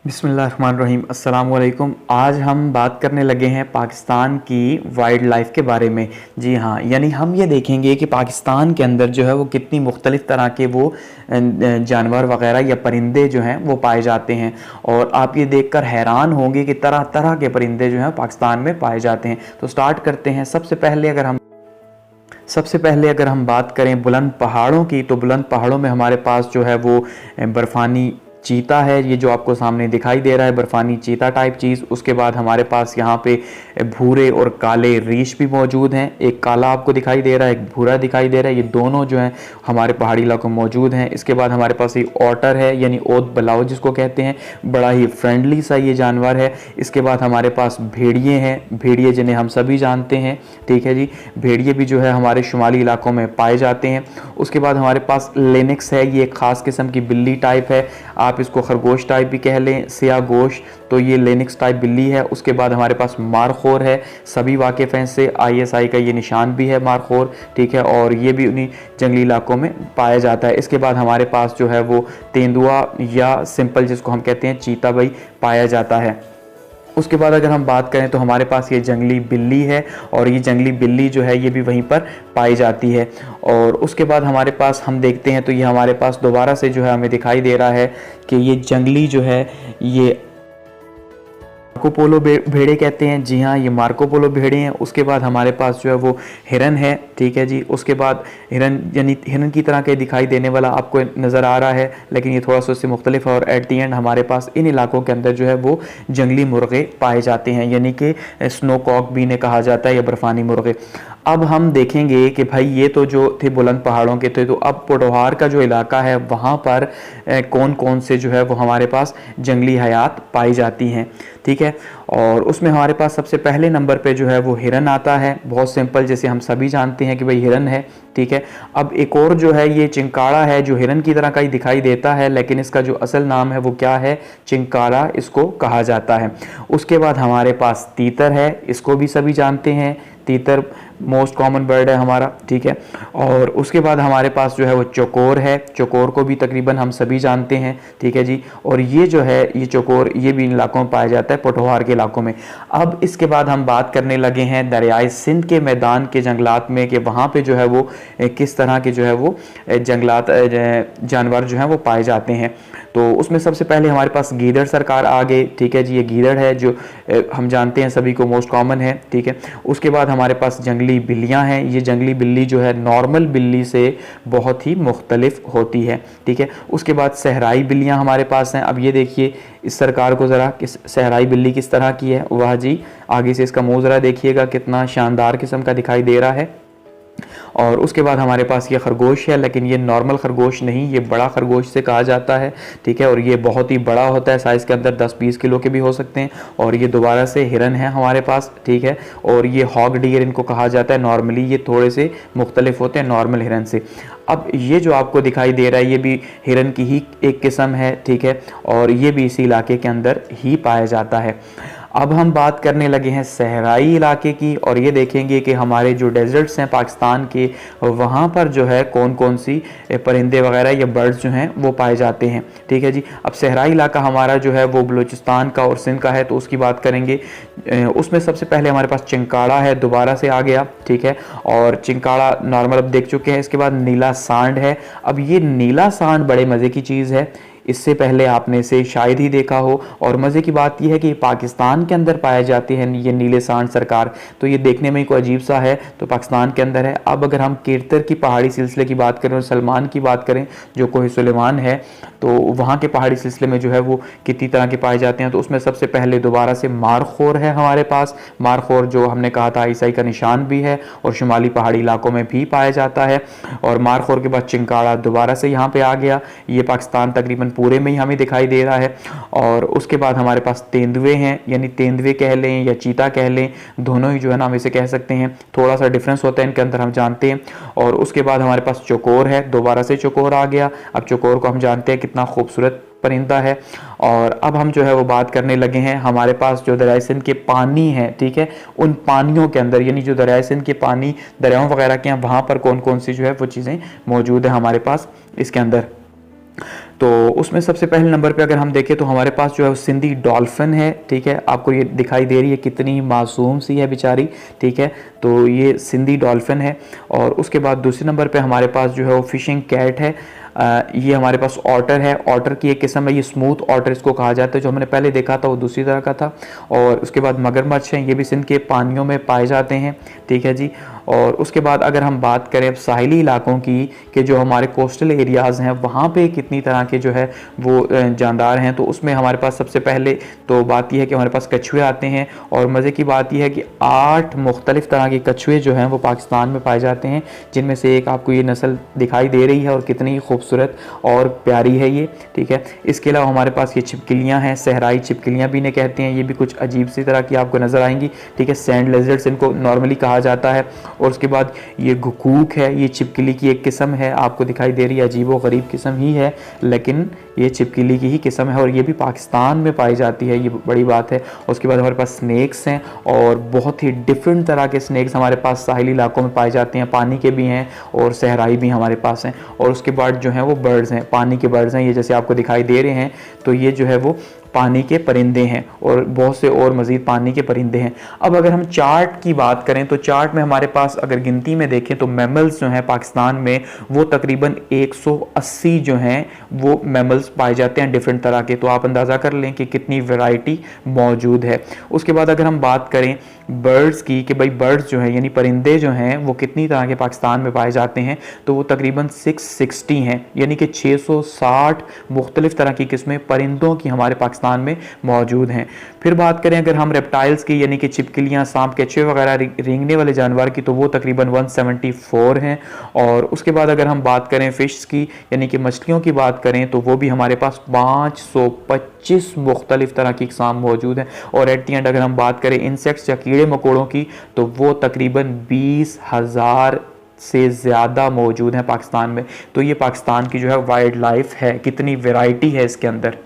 बिस्मिल्लाहिर्रहमानिर्रहीम अस्सलाम वालेकुम। आज हम बात करने लगे हैं पाकिस्तान की वाइल्ड लाइफ के बारे में। जी हाँ, यानी हम ये देखेंगे कि पाकिस्तान के अंदर जो है वो कितनी मुख्तलिफ़ तरह के वो जानवर वगैरह या परिंदे जो हैं वो पाए जाते हैं। और आप ये देखकर हैरान होंगे कि तरह तरह के परिंदे जो हैं पाकिस्तान में पाए जाते हैं। तो स्टार्ट करते हैं। सबसे पहले अगर हम बात करें बुलंद पहाड़ों की, तो बुलंद पहाड़ों में हमारे पास जो है वो बर्फ़ानी चीता है। ये जो आपको सामने दिखाई दे रहा है बर्फ़ानी चीता टाइप चीज़। उसके बाद हमारे पास यहाँ पे भूरे और काले रीछ भी मौजूद हैं। एक काला आपको दिखाई दे रहा है, एक भूरा दिखाई दे रहा है। ये दोनों जो हैं हमारे पहाड़ी इलाकों में मौजूद हैं। इसके बाद हमारे पास ये ऑटर है, यानी ओत बलाओ जिसको कहते हैं। बड़ा ही फ्रेंडली सा ये जानवर है। इसके बाद हमारे पास भेड़िए हैं, भेड़िए जिन्हें हम सभी जानते हैं। ठीक है जी, भेड़िए भी जो है हमारे शुमाली इलाकों में पाए जाते हैं। उसके बाद हमारे पास लेनिक्स है। ये एक ख़ास किस्म की बिल्ली टाइप है, आप इसको खरगोश टाइप भी कह लें, सिया गोश। तो ये लेनिक्स टाइप बिल्ली है। उसके बाद हमारे पास मारखोर है, सभी वाकिफ़ हैं इससे। ISI का ये निशान भी है मारखोर। ठीक है, और ये भी उन्हीं जंगली इलाकों में पाया जाता है। इसके बाद हमारे पास जो है वो तेंदुआ या सिंपल जिसको हम कहते हैं चीता भाई पाया जाता है। उसके बाद अगर हम बात करें तो हमारे पास ये जंगली बिल्ली है, और ये जंगली बिल्ली जो है ये भी वहीं पर पाई जाती है। और उसके बाद हमारे पास हम देखते हैं तो ये हमारे पास दोबारा से जो है हमें दिखाई दे रहा है कि ये जंगली जो है ये मार्को पोलो भेड़े कहते हैं। जी हाँ, ये मार्को पोलो भेड़े हैं। उसके बाद हमारे पास जो है वो हिरन है। ठीक है जी, उसके बाद हिरन यानी हिरन की तरह के दिखाई देने वाला आपको नज़र आ रहा है, लेकिन ये थोड़ा सा उससे मुख्तलिफ है। और एट दी एंड हमारे पास इन इलाकों के अंदर जो है वो जंगली मुर्गे पाए जाते हैं, यानी कि स्नो कॉक भी इन्हें कहा जाता है या बर्फ़ानी मुर्गे। अब हम देखेंगे कि भाई ये तो जो थे बुलंद पहाड़ों के थे, तो अब पोठोहार का जो इलाका है वहाँ पर कौन कौन से जो है वो हमारे पास जंगली हयात पाई जाती हैं। ठीक है, और उसमें हमारे पास सबसे पहले नंबर पे जो है वो हिरन आता है। बहुत सिंपल, जैसे हम सभी जानते हैं कि भाई हिरन है। ठीक है, अब एक और जो है ये चिंकाड़ा है, जो हिरन की तरह का ही दिखाई देता है, लेकिन इसका जो असल नाम है वो क्या है, चिंकाड़ा इसको कहा जाता है। उसके बाद हमारे पास तीतर है, इसको भी सभी जानते हैं। तीतर मोस्ट कॉमन बर्ड है हमारा। ठीक है, और उसके बाद हमारे पास जो है वो चौकोर है। चौकोर को भी तकरीबन हम सभी जानते हैं। ठीक है जी, और ये जो है ये चौकोर ये भी इन इलाकों में पाया जाता है, पोठोहार के इलाकों में। अब इसके बाद हम बात करने लगे हैं दरियाए सिंध के मैदान के जंगलात में, कि वहाँ पे जो है वो किस तरह के जो है वो जंगलात जानवर जो हैं वो पाए जाते हैं। तो उसमें सबसे पहले हमारे पास गीदड़ सरकार आ गए। ठीक है जी, ये गीदड़ है जो हम जानते हैं सभी को मोस्ट कॉमन है। ठीक है, उसके बाद हमारे पास जंगली बिल्लियां हैं। ये जंगली बिल्ली जो है नॉर्मल बिल्ली से बहुत ही मुख्तलिफ होती है। ठीक है, उसके बाद सहराई बिल्लियां हमारे पास हैं। अब ये देखिए इस सरकार को ज़रा, कि सहराई बिल्ली किस तरह की है। वाह जी, आगे से इसका मुँह ज़रा देखिएगा, कितना शानदार किस्म का दिखाई दे रहा है। और उसके बाद हमारे पास ये खरगोश है, लेकिन ये नॉर्मल खरगोश नहीं, ये बड़ा खरगोश से कहा जाता है। ठीक है, और ये बहुत ही बड़ा होता है, साइज़ के अंदर 10-20 किलो के भी हो सकते हैं। और ये दोबारा से हिरन है हमारे पास। ठीक है, और ये हॉग डियर इनको कहा जाता है। नॉर्मली ये थोड़े से मुख्तलिफ होते हैं नॉर्मल हिरन से। अब ये जो आपको दिखाई दे रहा है ये भी हिरन की ही एक किस्म है। ठीक है, और ये भी इसी इलाके के अंदर ही पाया जाता है। अब हम बात करने लगे हैं सहराई इलाके की, और ये देखेंगे कि हमारे जो डेजर्ट्स हैं पाकिस्तान के, वहाँ पर जो है कौन कौन सी परिंदे वगैरह या बर्ड्स जो हैं वो पाए जाते हैं। ठीक है जी, अब सहराई इलाका हमारा जो है वो बलूचिस्तान का और सिंध का है, तो उसकी बात करेंगे। उसमें सबसे पहले हमारे पास चिंकाड़ा है, दोबारा से आ गया। ठीक है, और चिंकाड़ा नॉर्मल अब देख चुके हैं। इसके बाद नीला सांड है। अब ये नीला सांड बड़े मज़े की चीज़ है, इससे पहले आपने इसे शायद ही देखा हो। और मज़े की बात यह है कि पाकिस्तान के अंदर पाए जाते हैं ये नीले सांड सरकार। तो ये देखने में कोई अजीब सा है, तो पाकिस्तान के अंदर है। अब अगर हम कीर्तर की पहाड़ी सिलसिले की बात करें और सलमान की बात करें, जो कोह सुलेमान है, तो वहाँ के पहाड़ी सिलसिले में जो है वो कितनी तरह के पाए जाते हैं। तो उसमें सबसे पहले दोबारा से मारखोर है हमारे पास। मारखोर जो हमने कहा था ISI का निशान भी है, और शुमाली पहाड़ी इलाकों में भी पाया जाता है। और मारखोर के बाद चिंकाड़ा दोबारा से यहाँ पे आ गया। ये पाकिस्तान तकरीबन पूरे में ही हमें दिखाई दे रहा है। और उसके बाद हमारे पास तेंदुए हैं, यानी तेंदुए कह लें या चीता कह लें, दोनों ही जो है ना हम इसे कह सकते हैं। थोड़ा सा डिफरेंस होता है इनके अंदर, हम जानते हैं। और उसके बाद हमारे पास चौकोर है, दोबारा से चौकोर आ गया। अब चौकोर को हम जानते हैं कितना खूबसूरत परिंदा है। और अब हम जो है वो बात करने लगे हैं हमारे पास जो दरियाए सिंध के पानी है। ठीक है, उन पानियों के अंदर, यानी जो दरियाए सिंध के पानी दरियाओं वगैरह के हैं, वहाँ पर कौन कौन सी जो है वो चीज़ें मौजूद है हमारे पास इसके अंदर। तो उसमें सबसे पहले नंबर पे अगर हम देखें तो हमारे पास जो है वो सिंधी डॉल्फिन है, ठीक है, आपको ये दिखाई दे रही है कितनी मासूम सी है बेचारी, ठीक है, तो ये सिंधी डॉल्फिन है। और उसके बाद दूसरे नंबर पे हमारे पास जो है वो फिशिंग कैट है। ये हमारे पास ऑटर है, ऑटर की एक किस्म है, ये स्मूथ ऑटर इसको कहा जाता है, जो हमने पहले देखा था वो दूसरी तरह का था। और उसके बाद मगरमच्छ हैं, ये भी सिंध के पानियों में पाए जाते हैं, ठीक है जी। और उसके बाद अगर हम बात करें साहिली इलाकों की, कि जो हमारे कोस्टल एरियाज़ हैं वहाँ पे कितनी तरह के जो है वो जानदार हैं, तो उसमें हमारे पास सबसे पहले तो बात यह है कि हमारे पास कछुए आते हैं। और मज़े की बात यह है कि 8 मुख्तलिफ़ तरह के कछुए जो हैं वो पाकिस्तान में पाए जाते हैं, जिनमें से एक आपको ये नस्ल दिखाई दे रही है और कितनी खूबसूरत और प्यारी है ये, ठीक है। इसके अलावा हमारे पास ये छिपकलियाँ हैं, सहराई छिपकलियाँ भी इन्हें कहते हैं, ये भी कुछ अजीब सी तरह की आपको नज़र आएंगी, ठीक है, सैंड लेजर्ड्स इनको नॉर्मली कहा जाता है। और उसके बाद ये घुकूक है, ये छिपकली की एक किस्म है, आपको दिखाई दे रही है, अजीब व गरीब किस्म ही है, लेकिन ये छिपकली की ही किस्म है और ये भी पाकिस्तान में पाई जाती है, ये बड़ी बात है। उसके बाद हमारे पास स्नैक्स हैं और बहुत ही डिफरेंट तरह के स्नैक्स हमारे पास साहिली इलाकों में पाए जाते हैं, पानी के भी हैं और सहराई भी हमारे पास हैं। और उसके बाद जो हैं वो बर्ड्स हैं, पानी के बर्ड्स हैं, ये जैसे आपको दिखाई दे रहे हैं, तो ये जो है वो पानी के परिंदे हैं और बहुत से और मज़ीद पानी के परिंदे हैं। अब अगर हम चार्ट की बात करें तो चार्ट में हमारे पास अगर गिनती में देखें तो मैमल्स जो हैं पाकिस्तान में वो तकरीबन 180 जो हैं वो मैमल्स पाए जाते हैं डिफरेंट तरह के, तो आप अंदाज़ा कर लें कि कितनी वैरायटी मौजूद है। उसके बाद अगर हम बात करें बर्ड्स की, कि भाई बर्ड्स जो हैं यानी परिंदे जो हैं वो कितनी तरह के पाकिस्तान में पाए जाते हैं, तो वो तकरीबन 660 हैं, यानी कि 660 मुख्तलिफ तरह की किस्में परिंदों की हमारे पाकिस्तान में मौजूद हैं। फिर बात करें अगर हम रेप्टाइल्स की, यानी कि छिपकलियां, सांप, कछुए वगैरह रेंगने वाले जानवर की, तो वो तकरीबन 174 हैं। और उसके बाद अगर हम बात करें फिश की, यानी कि मछलियों की बात करें, तो वो भी हमारे पास 525 मुख्तलिफ तरह की इकसाम मौजूद हैं। और एट दी एंड अगर हम बात करें इंसेक्ट्स या कीड़े मकोड़ों की, तो वो तकरीबन 20,000 से ज़्यादा मौजूद हैं पाकिस्तान में। तो ये पाकिस्तान की जो है वाइल्ड लाइफ है, कितनी वैरायटी है इसके अंदर।